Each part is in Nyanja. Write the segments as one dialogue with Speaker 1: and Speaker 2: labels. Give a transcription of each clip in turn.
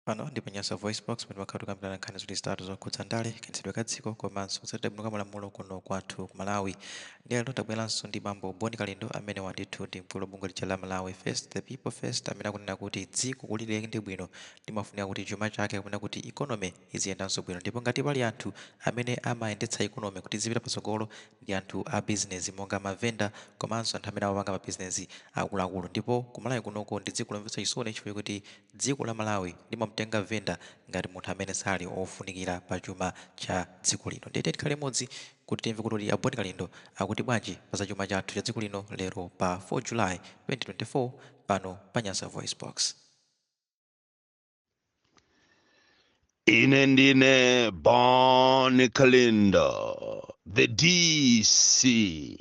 Speaker 1: Pano ndi Panyasa Voice Box pamene pakhala tukambirana nkhani zoti zitatu zokhudza ndale kayendetsedwe ka dziko komanso kutsatira bwino ka malamulo kuno kwathu ku Malawi. Lero tabweranso ndi Bambo Boni Kalindo amene wandithu ndi mkulu wa bungwe la Malawi First the People First, amene akunena kuti dziko kuti liyende bwino limafunika kuti chuma chake kapena kuti economy iziyendanso bwino, ndipo ngati pali anthu amene amayendetsa economy kuti izipita patsogolo ndi anthu a business monga mavenda komanso anthu amene amapanga ma business akuluakulu. Ndipo ku Malawi kunoko ndi dziko lomvetsa chisoni chifukwa kuti dziko la Malawi limamutenga venda ngati munthu amene sali ofunikira pa chuma cha dziko lino. Ndiyete tikhale modzi kuti timve kuti a Boni Kalindo akuti bwanji pa za chuma chathu cha dziko lino lero pa 4 July 2024 pano Panyasa Voice Box.
Speaker 2: Ine ndine Boni Kalindo, the DC,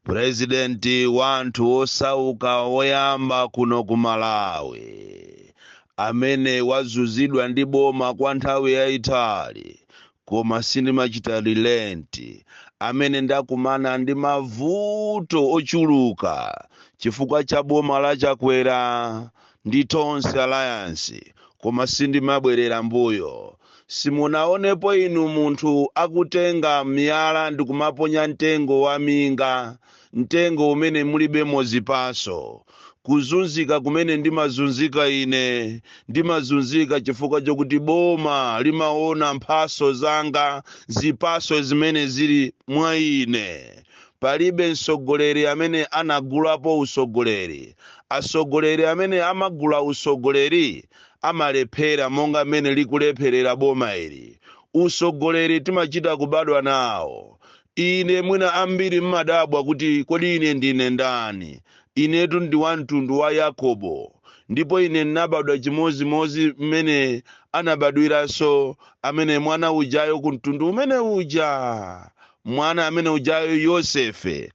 Speaker 2: president wanthu osauka woyamba kuno ku Malawi, amene wazuzidwa ndi boma kwa nthawi yayitali koma sindimachita relent, amene ndakumana ndi mavuto ochuluka chifukwa cha boma la Chakwera ndi Tonse Alliance, koma sindimabwerera mbuyo. Simunaonepo inu munthu akutenga miyala ndi kumaponya mtengo wa minga, mtengo umene mulibe mozipaso. Kuzunzika kumene ndimazunzika ine, ndimazunzika chifukwa chokuti boma limaona mphaso zanga, zipaso zimene zili mwa ine. Palibe msogoleri amene anagulapo usogoleri. Asogoleri amene amagula usogoleri amalephera monga amene likulepherera boma ili. Usogoleri timachita kubadwa nawo. Ine mwina ambiri mmadabwa kuti kodi ine ndine ndani. Inetu ndi wa mtundu wa Yakobo, ndipo ine nabadwa chimozimozi mmene anabadwiranso amene mwana ujayo ku mtundu umene uja, mwana amene ujayo Yosefe.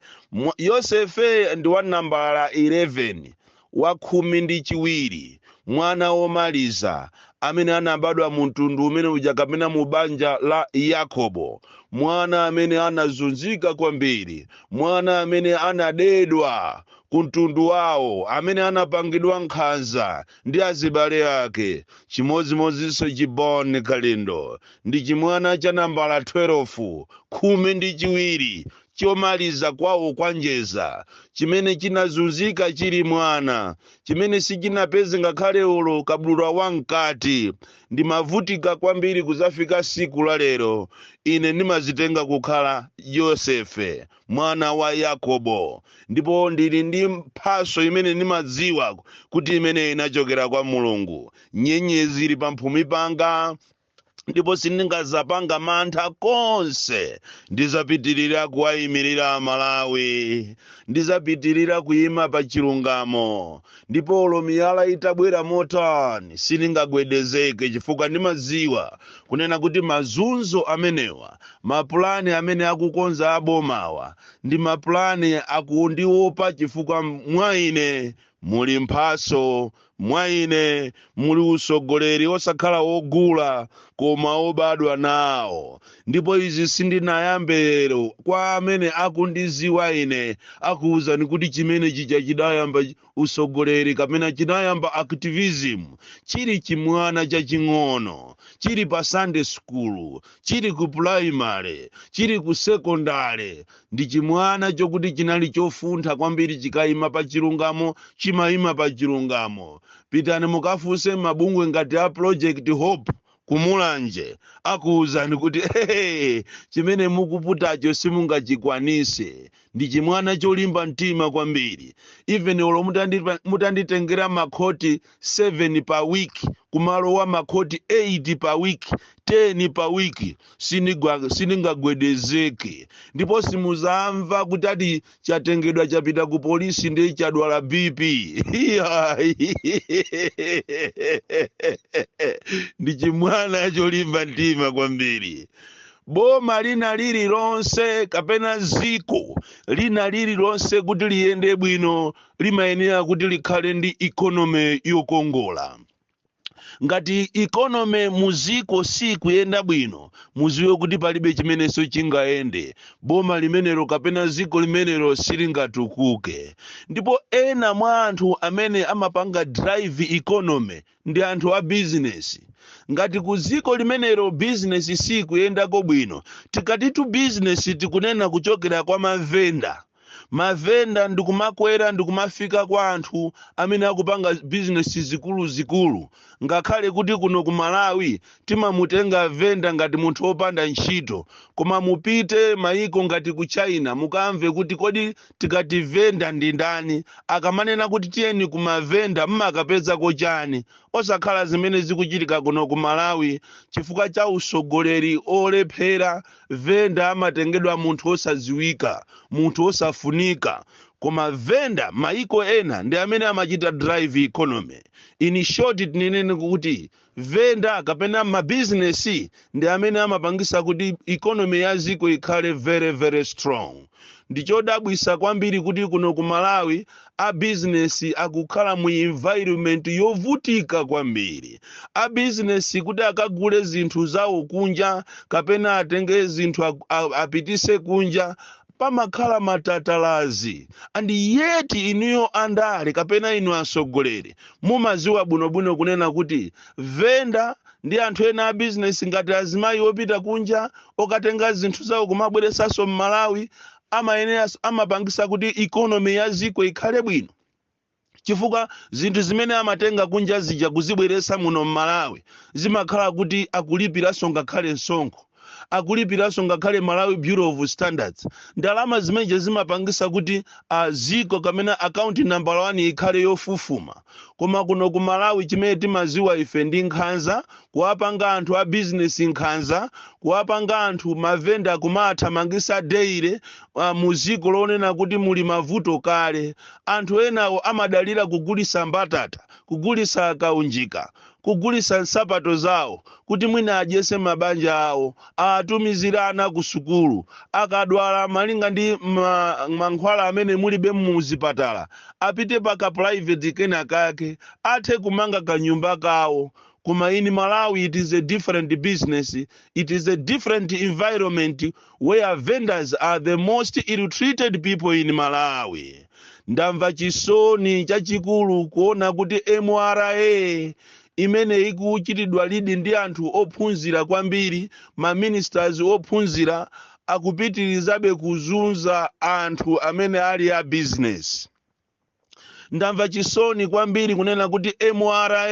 Speaker 2: Yosefe ndi wa nambala 11 wa 12, mwana womaliza amene anabadwa mu mtundu umene uja kapena mu banja la Yakobo, mwana amene anazunzika kwambiri, mwana amene anadedwa ku mtundu wawo, amene anapangidwa nkhanza ndi azibale ake. Chimozimozinso Boni Kalindo ndi chimwana cha nambala 12, 12 chomaliza kwawo kwanjeza, chimene chinazunzika chili mwana, chimene sichinapeze ngakhale ulo kabulwa wamkati. Ndimavutika kwambiri kuzafika siku la lero ine ndimazitenga kukhala Yosefe, mwana wa Yakobo, ndipo ndili ndi mphaso imene ndimadziwa kuti imene inachokera kwa Mulungu. Nyenyezi ili pamphumi panga, ndipo sindingazapanga mantha konse. Ndizapitirira kuwayimirira Malawi, ndizapitirira kuyima pa chilungamo, ndipo olo miyala itabwera motani sindingagwedezeke chifukwa ndimadziwa kunena kuti mazunzo amenewa, mapulani amene akukonza abomawa ndi mapulani akundiopa chifukwa mwa ine muli mphaso, mwa ine muli usogoleri osakhala ogula koma obadwa nawo. Ndipo izi sindinayambero kwa amene akundiziwa ine, akuwuzani kuti chimene chija chidayamba usogoleri kapena chidayamba activism chili chimwana chaching'ono, chili pa Sunday school, chili ku primary, chili ku secondary. Ndi chimwana chokuti chinali chofuntha kwambiri chikayima pa chilungamo, chimayima pa chilungamo. Pitani mukafunse mabungwe ngati a Project Hope kumulanje, akuwuzani kuti chimene mukuputacho simungachikwanise. Ndi chimwana cholimba mtima kwambiri. Even olo mutanditengera makhoti 7 pa wiki kumalo wa makhoti 8 pa wiki, 10 pa wiki, sindingagwedezeke. Ndipo simuzamva kuti ati chatengedwa chapita ku polisi ndi chadwala BP. Ndi chimwana cholimba mtima kwambiri. Boma lina lililonse kapena ziko lina lililonse kuti liyende bwino limayenera kuti likhale ndi economy yokongola. Ngati economy muziko si kuyenda bwino, muziwe kuti palibe chimeneso chingayende. Boma limenelo kapena ziko limenelo silingatukuke. Ndipo ena mwa anthu amene amapanga drive economy ndi anthu a business. ngati kuziko limenelo business sikuyendako bwino, tikatitu business tikunena kuchokera kwa mavenda. Mavenda ndikumakwera ndikumafika kwa anthu amene akupanga business zikulu ngakhale kuti kuno ku Malawi timamutenga venda ngati munthu wopanda ntchito, koma mupite maiko ngati ku China mukamve kuti kodi tikati venda ndi ndani, akamanena kuti tiyeni kumavenda mmakapezako chani, osakhala zimene zikuchitika kuno ku Malawi chifukwa cha usogoleri olephera. Venda amatengedwa munthu osaziwika, munthu osafunika, koma venda maiko ena ndi amene amachita drive economy. In short tinene kuti venda kapena mabusiness ndi amene amapangisa kuti economy ya ziko ikhale very strong. Ndichodabwisa kwambiri kuti kuno ku Malawi a business akukhala mu environment yovutika kwambiri. A business kuti akagule zinthu zawo kunja kapena atenge zinthu apitise kunja pamakhala matatalazi. And yet inuyo andale kapena inu asogoleri mumaziwa bwinobwino kunena kuti venda ndi anthu ena a business ngati azimayi opita kunja okatenga zinthu zawo kumabweresaso m'Malawi amapangisa kuti economy ya ziko ikhale bwino, chifukwa zinthu zimene amatenga kunja zija kuzibweresa muno m'Malawi zimakhala kuti akulipiranso ngakhale msonkho, akulipiranso ngakhale Malawi Bureau of Standards. Ndalama zimeneje zimapangisa kuti ziko kamena account number 1 ikhale yofufuma. Koma kuno ku Malawi chimene timaziwa ife ndi nkhanza, kuwapanga anthu a business nkhanza, kuwapanga anthu mavenda kumathamangisa deire muziko lonena kuti muli mavuto kale. Anthu enawo amadalira kugulisa mbatata, kugulisa kaunjika, kugulisa nsapato zawo kuti mwina adyese mabanja awo, atumizirana ku sukulu, akadwala malinga ndi mankhwala amene mulibe muzipatala apite paka private kena kake athe kumanga kanyumba kawo. Kuma in Malawi it is a different business, it is a different environment where vendors are the most ill-treated people in Malawi. Ndamva chisoni chachikulu kuona kuti MRA imene ikuchitidwa lidi ndi anthu ophunzira kwambiri, ma ministers ophunzira akupitirizabe kuzunza anthu amene ali a business. Ndamva chisoni kwambiri kunena kuti MRA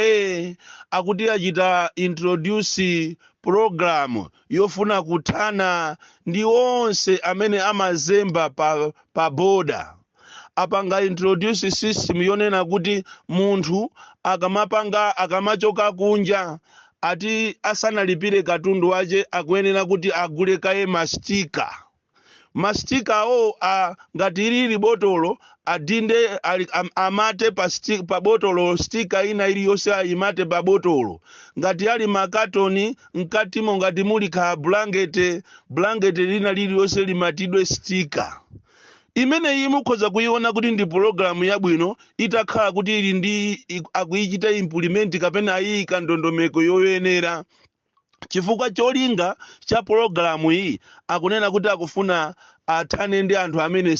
Speaker 2: akuti achita introduce program yofuna kuthana ndi onse amene amazemba pa border. Apanga introduce system yonena kuti munthu akamachoka kunja ati asanalipire katundu wache akuyenera kuti agule kaye mastika o ngati lili botolo adinde amate pa botolo, stika ina iliyonse ayimate pa botolo. Ngati ali makatoni mkatimo ngati muli ka blanket lina liliyonse limatidwe stika. Imene imukhoza kuiona kuti ndi program yabwino itakhala kuti ili ndi akuichita implement kapena ayika ndondomeko yoyenera. Chifukwa cholinga cha programu iyi akunena kuti akufuna athane ndi anthu amene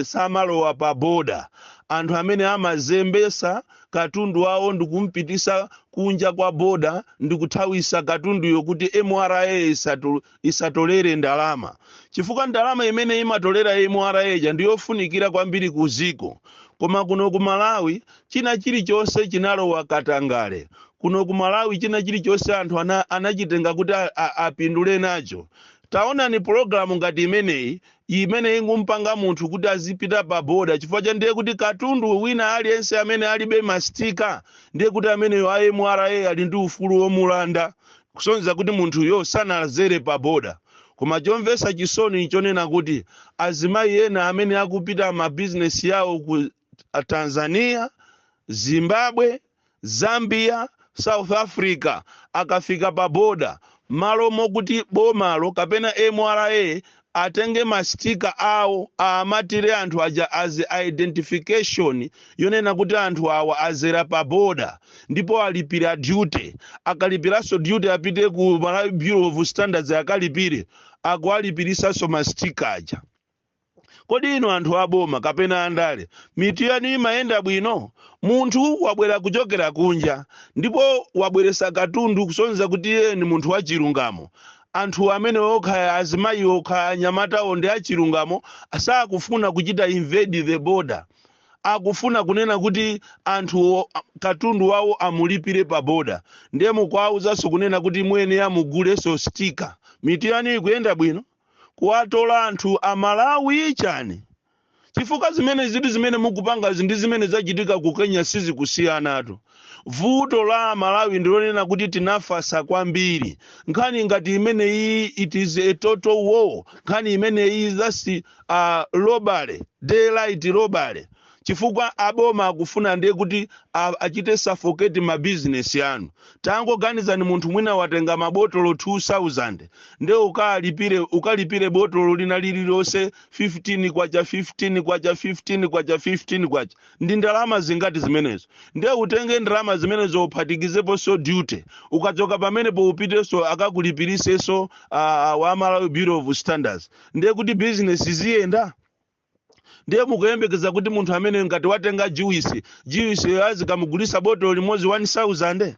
Speaker 2: samalowa pa boda, anthu amene amazembesa katundu wawo ndikumpitisa kunja kwa boda ndikuthawisa katundu yokuti MRA isatolere ndalama. Chifukwa ndalama imene imatolera MRA ndiyofunikira kwambiri kuziko. Koma kuno ku Malawi china chilichonse chinalowa katangale. Kuno ku Malawi china chilichonse anthu anachitenga kuti apindule nacho. Taona ni programu ngati imeneyi imene ingumpanga munthu kuti azipita pa boda, chifukwa cha ndiye kuti katundu wina aliyense amene alibe mastika ndiye kuti ameneyo a MRA ali ndi ufulu womulanda, kusonyeza kuti munthu yo sanazere pa boda. Koma chomvesa chisoni chonena kuti azimayi ena amene akupita ma business yawo ku Tanzania, Zimbabwe, Zambia, South Africa akafika pa boda malo mokuti bomalo kapena MRA atenge mastika awo amatire anthu aja as identification yonena kuti anthu awa azera pa boda, ndipo alipira duty. Akalipiranso duty apite ku Malawi Bureau of Standards akalipire, akualipirisanso mastika aja. Kodi inu anthu aboma kapena andale mitu yanu imayenda bwino? Munthu wabwera kuchokera kunja ndipo wabweresa katundu kusonyeza kuti iye ni munthu wachilungamo. Anthu amene okha azimayi okha anyamata onde achilungamo asakufuna kuchita invade the border. Akufuna kunena kuti anthu katundu wawo amulipire pa boda. Ndiye mukwauzaso kunena kuti mwene amuguleso stika. Mitu yanu ikuyenda bwino? Kuwatola anthu amalawi chani. Chifukwa zimene ziti zimene mukupanga ndi zimene zachitika ku Kenya sizi kusiyanatu. Vuto la Malawi ndilonena kuti tinafasa kwambiri. Nkhani ngati imene iyi it is a total war. Nkhani imene iyi that's robbery, daylight robbery. Chifukwa aboma akufuna ndiye kuti achite suffocate ma business yanu. Tangoganizani munthu mwina watenga mabotolo 2000 ndiye ukalipire botolo lina lililonse 15 kwacha 15 kwacha 15 kwacha 15 kwacha. Ndi ndalama zingati zimenezo? Ndiye utenge ndalama zimenezo uphatikizepo so duty. Ukachoka pamene po upiteso akakulipiriseso wa Malawi Bureau of Standards. Ndiye kuti business ziyenda. Ndiye mukuyembekeza kuti munthu amene ngati watenga juice azikamugulisa botolo limodzi 1000.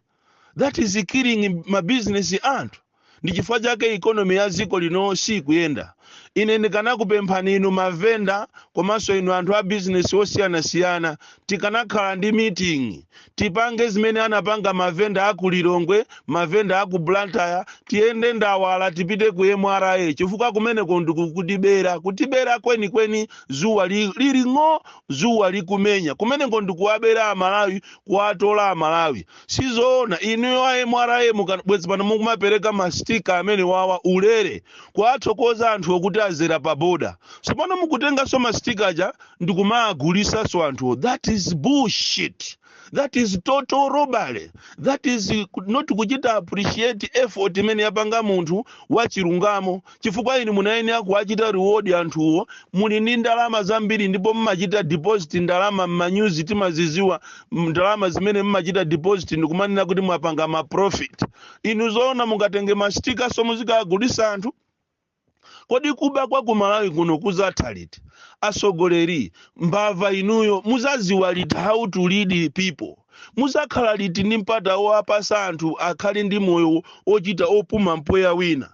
Speaker 2: That is killing my business anthu. Ndi chifukwa chake economy ya dziko lino sikuyenda. Ine ndikanakupemphani inu mavenda komanso inu anthu a business osiyana-siyana tikanakhala ndi meeting. Tipange zimene anapanga mavenda akulilongwe, mavenda akublantyre, tiyende ndawala tipite ku MRA. Chifukwa kumeneko ndikutibera, kutibera kweni zuwa liling'o, zuwa likumenya. Kumeneko ndikuwabera Amalawi, kuwatola Amalawi. Sizoona inu wa MRA mukabwezi pano mukumapereka mastika amene wawa ulere. Kuwathokoza anthu okuti azera pa boda. Sopano mukutenga so mastika aja ndikumagulisa so anthu. That is bullshit. That is total robbery. That is not kuchita appreciate effort imene yapanga munthu wachilungamo. Chifukwa inu munayenera kuwachita reward anthuwo. Muli ndi ndalama zambiri ndipo mmachita deposit ndalama m'manyuzi timaziziwa ndalama zimene mmachita deposit ndikumanena kuti mwapanga ma profit. Inu zoona mungatenge mastika so muzikagulisa anthu. Kodi kuba kwa Malawi kuno kuzathaliti. Asogoleri mbava inuyo muzaziwa liti how to lead people. Muzakhala liti ndi mpata owapasa anthu akhali ndi moyo ochita opuma mpweya wina.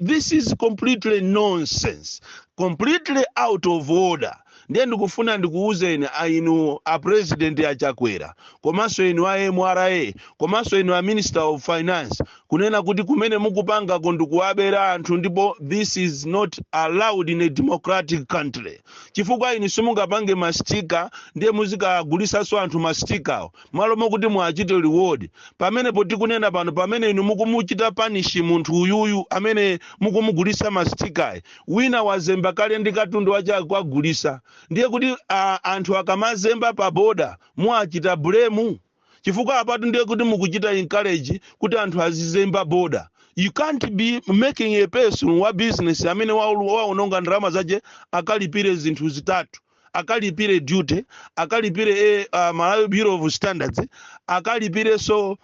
Speaker 2: This is completely nonsense. Completely out of order. Ndiye ndikufuna ndikuuzeni inu a president achakwera komanso inu a MRA komanso inu a minister of finance kunena kuti kumene mukupanga ndikuwabera anthu ndipo this is not allowed in a democratic country. Chifukwa inu simungapange mastika ndiye muzikagulisa so anthu mastikawo malo mokuti muachite reward. Pamene poti kunena pano pamene inu mukumuchita punish munthu uyuyu amene mukumugulisa mastika wina wazemba kale ndi katundu wacha kwagulisa. Ndiye kuti anthu akamazemba pa boda muachita blame. Chifukwa apatu ndiye kuti mukuchita encourage kuti anthu azizemba boda. You can't be making a person wa business amene waononga ndalama zache akalipire zinthu zitatu. Akalipire duty, akalipire Malawi Bureau of Standards, akalipire so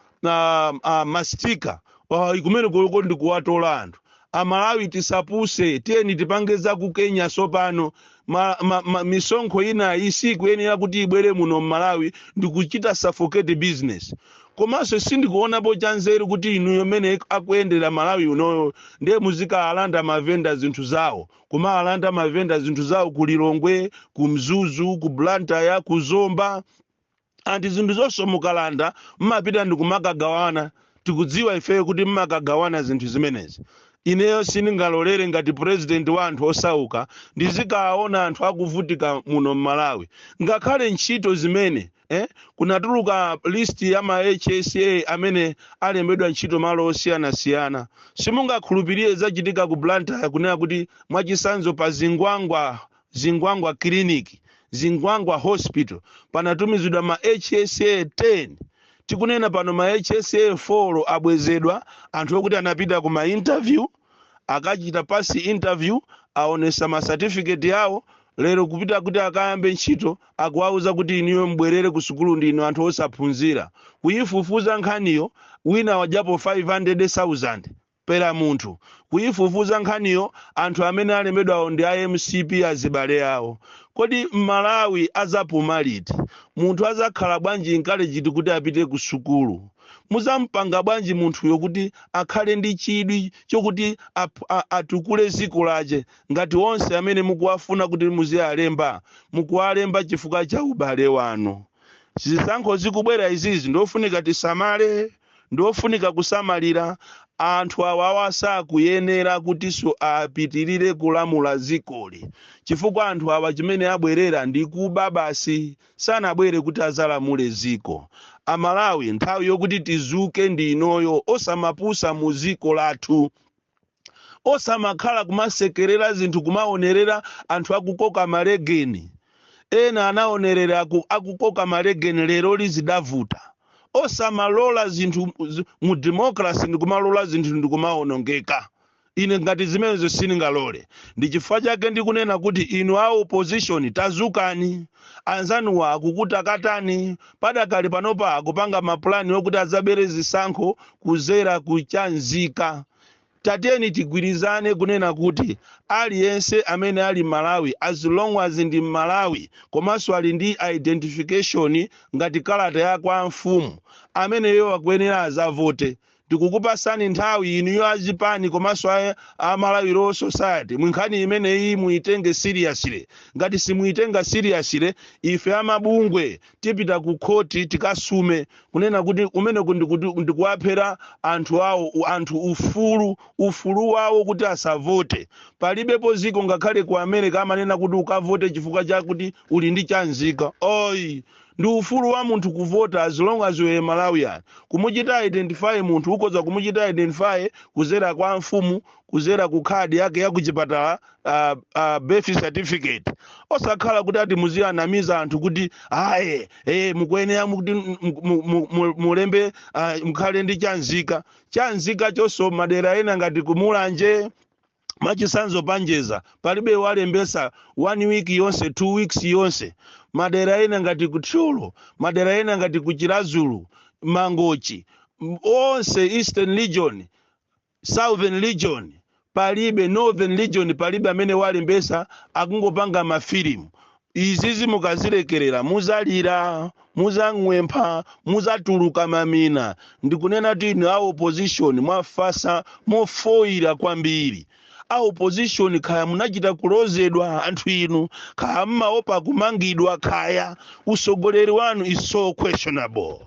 Speaker 2: mastika. Ikumene koloko ndikuwatola anthu. Amalawi tisapuse tiyeni tipangeza ku Kenya sopano misonkho ina isiku yenera kuti ibwere muno Malawi ndikuchita suffocate business. Komanso sindikuonapo chanzeru kuti inu yomene akuyendera Malawi unoyo ndiye muzika alanda mavenda zinthu zawo. Kuma alanda mavenda zinthu zawo kulilongwe, kumzuzu, ku Blantyre, ku Zomba. Anti zinthu zonse mukalanda mmapita ndikumakagawana. Tikudziwa ife kuti mmakagawana zinthu zimenezi. Ineyo siningalolere ngati president wa anthu osauka ndizikaona anthu akuvutika muno Malawi. Ngakhale ntchito zimene kunatuluka list ya ma HSA amene alembedwa ntchito malo osiyana-siyana. Simungakhulupirire zachitika ku Blantyre kunena kuti mwachisanzo pa Zingwangwa clinic, Zingwangwa hospital panatumizidwa ma HSA 10. Tikunena pano ma HSA 4 abwezedwa anthu okuti anapita ku ma interview akachita pasi interview aonesa ma certificate yawo lero kupita kuti akayambe ntchito akuwauza kuti iniyo mbwerere ku sukulu ndi ino anthu osaphunzira. Kuyifufuza nkhaniyo wina wajapo 500,000 pera munthu kuyifufuza nkhaniyo anthu amene alembedwawo ndi IMCP azibale yawo. Kodi Malawi azapuma liti? Munthu azakhala bwanji encouraged kuti apite ku sukulu? Muzampanga bwanji munthuyo kuti akhale ndi chidwi chokuti atukule dziko lace ngati onse amene mukuwafuna kuti muziwalemba mukuwalemba chifukwa cha ubale wanu? Zisankho zikubwera izizi ndofunika tisamale, ndofunika kusamalira. Anthu awa sakuyenera kuti apitirire kulamula dzikoli chifukwa anthu awa chimene abwerera ndi kuba basi, sanabwere kuti azalamule dziko. Amalawi nthawi yokuti tizuke ndi inoyo, osamapusa mu dziko lathu, osamakhala kumasekerera zinthu kumaonerera anthu akukoka malegeni. Ena anaonerera akukoka malegeni lero lizidavuta. Osamalola zinthu mu democracy ndikumalola zinthu ndikumaonongeka. Ine ngati zimenezo siningalole. Ndi chifukwa chake ndikunena kuti inu a opposition tazukani. Anzanuwa akukutakatani padakali panopa akupanga mapulani okuti azabere zisankho kuzera kuchanzika. Tateni tigwirizane kunena kuti aliyense amene ali Malawi, as long as ndi Malawi komanso ali ndi identification ngati kalata ya kwa mfumu, ameneyo akuyenera azavote. Tikukupasani nthawi inuyo azipani komanso a Malawi Law Society mwinkhani imeneyi muitenge seriously. Ngati simuitenga seriously, ife amabungwe tipita ku khoti tikasume kunena kuti umeneku ndikuwaphera anthu awo, anthu ufulu wawo kuti asavote. Palibepo ziko ngakhale ku America amanena kuti ukavote chifukwa chakuti uli ndi chanzika. Oyi, ndi ufulu wa munthu kuvota as long as we Malawian. Kumuchita identify munthu ukoza kumuchita identify kuzera kwa mfumu, kuzera ku kadi yake ya kuchipatala, birth certificate. Osakhala kuti ati muziyanamiza anthu kuti aye mukuyenera kuti mulembe mukhale ndi chanzika. Chanzika chonso madera ena ngati kumulanje machisanzo panjeza palibe walembesa 1 week yonse 2 weeks yonse. Madera ena ngati kutcholo, madera ena ngati kuchirazulu, mangochi, onse Eastern Region, Southern Region, palibe Northern Region, palibe amene walembesa akungopanga mafilimu. Izizi mukazilekerera muzalira, muzang'wempha, muzatuluka mamina. Ndikunena tini a opposition mwafasa mofoira kwambiri. A opposition kaya munachita kulozedwa anthu inu, kaya mmaopa kumangidwa, kaya usogoleri wanu is so questionable.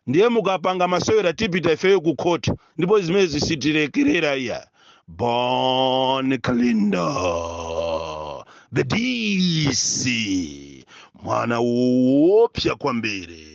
Speaker 2: Ndiye mukapanga masewera tipita ifeyo ku court, ndipo zimene zisitilekerera iya. Bon Kalinda, the DC, mwana wopya kwambiri.